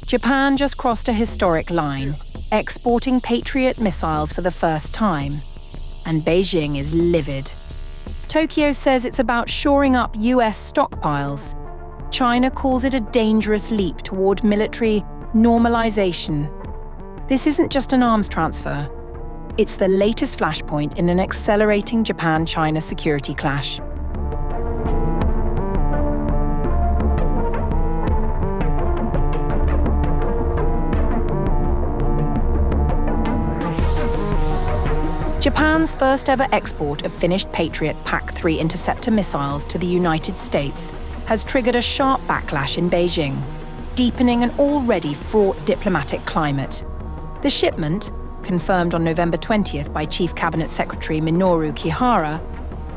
Japan just crossed a historic line, exporting Patriot missiles for the first time. And Beijing is livid. Tokyo says it's about shoring up US stockpiles. China calls it a dangerous leap toward military normalization. This isn't just an arms transfer. It's the latest flashpoint in an accelerating Japan-China security clash. Japan's first-ever export of finished Patriot PAC-3 interceptor missiles to the United States has triggered a sharp backlash in Beijing, deepening an already fraught diplomatic climate. The shipment, confirmed on November 20th by Chief Cabinet Secretary Minoru Kihara,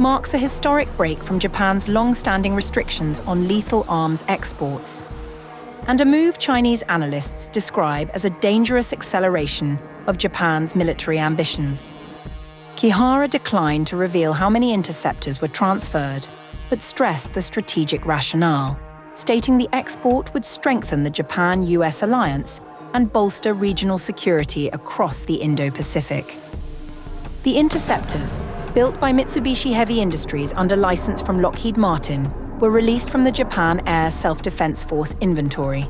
marks a historic break from Japan's long-standing restrictions on lethal arms exports, and a move Chinese analysts describe as a dangerous acceleration of Japan's military ambitions. Kihara declined to reveal how many interceptors were transferred, but stressed the strategic rationale, stating the export would strengthen the Japan-US alliance and bolster regional security across the Indo-Pacific. The interceptors, built by Mitsubishi Heavy Industries under license from Lockheed Martin, were released from the Japan Air Self-Defense Force inventory.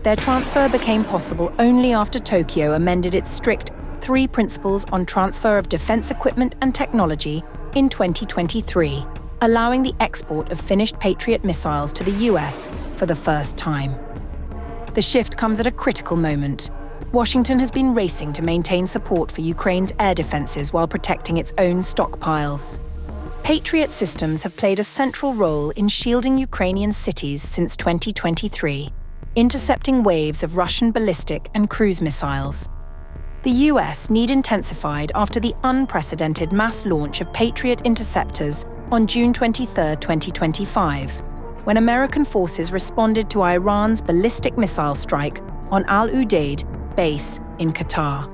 Their transfer became possible only after Tokyo amended its strict 3 principles on transfer of defense equipment and technology in 2023, allowing the export of finished Patriot missiles to the US for the first time. The shift comes at a critical moment. Washington has been racing to maintain support for Ukraine's air defenses while protecting its own stockpiles. Patriot systems have played a central role in shielding Ukrainian cities since 2023, intercepting waves of Russian ballistic and cruise missiles. The US need intensified after the unprecedented mass launch of Patriot interceptors on June 23, 2025, when American forces responded to Iran's ballistic missile strike on Al Udeid base in Qatar.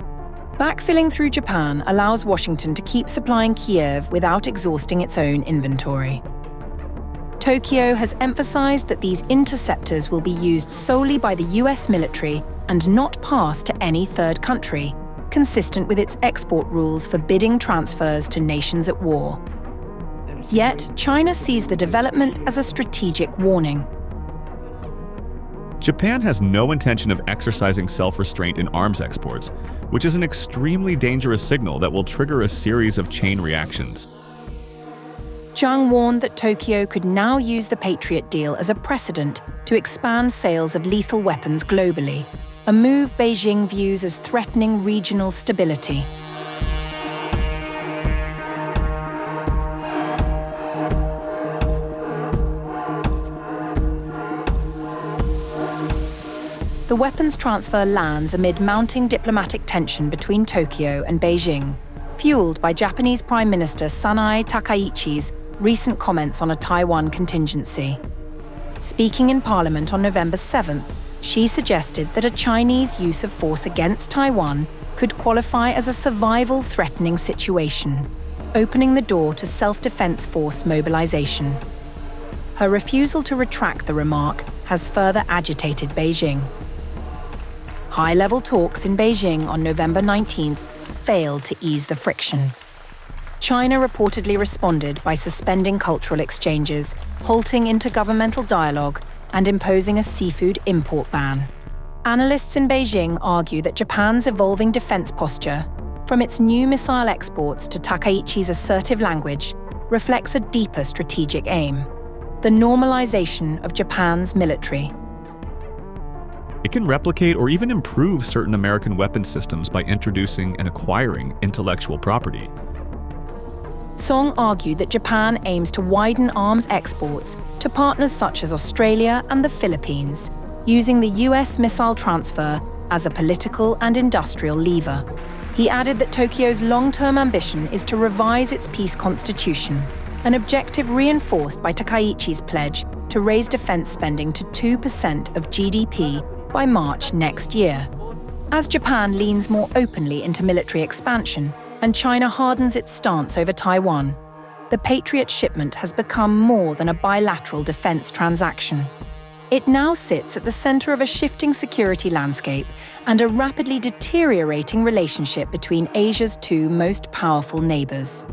Backfilling through Japan allows Washington to keep supplying Kiev without exhausting its own inventory. Tokyo has emphasized that these interceptors will be used solely by the US military and not passed to any third country, consistent with its export rules forbidding transfers to nations at war. Yet, China sees the development as a strategic warning. Japan has no intention of exercising self-restraint in arms exports, which is an extremely dangerous signal that will trigger a series of chain reactions. Zhang warned that Tokyo could now use the Patriot deal as a precedent to expand sales of lethal weapons globally, a move Beijing views as threatening regional stability. The weapons transfer lands amid mounting diplomatic tension between Tokyo and Beijing, fueled by Japanese Prime Minister Sanae Takaichi's recent comments on a Taiwan contingency. Speaking in Parliament on November 7th, she suggested that a Chinese use of force against Taiwan could qualify as a survival-threatening situation, opening the door to self-defense force mobilization. Her refusal to retract the remark has further agitated Beijing. High-level talks in Beijing on November 19th failed to ease the friction. China reportedly responded by suspending cultural exchanges, halting intergovernmental dialogue, and imposing a seafood import ban. Analysts in Beijing argue that Japan's evolving defense posture, from its new missile exports to Takaichi's assertive language, reflects a deeper strategic aim: the normalization of Japan's military. It can replicate or even improve certain American weapons systems by introducing and acquiring intellectual property. Song argued that Japan aims to widen arms exports to partners such as Australia and the Philippines, using the US missile transfer as a political and industrial lever. He added that Tokyo's long-term ambition is to revise its peace constitution, an objective reinforced by Takaichi's pledge to raise defense spending to 2% of GDP by March next year. As Japan leans more openly into military expansion, and China hardens its stance over Taiwan, the Patriot shipment has become more than a bilateral defense transaction. It now sits at the center of a shifting security landscape and a rapidly deteriorating relationship between Asia's two most powerful neighbors.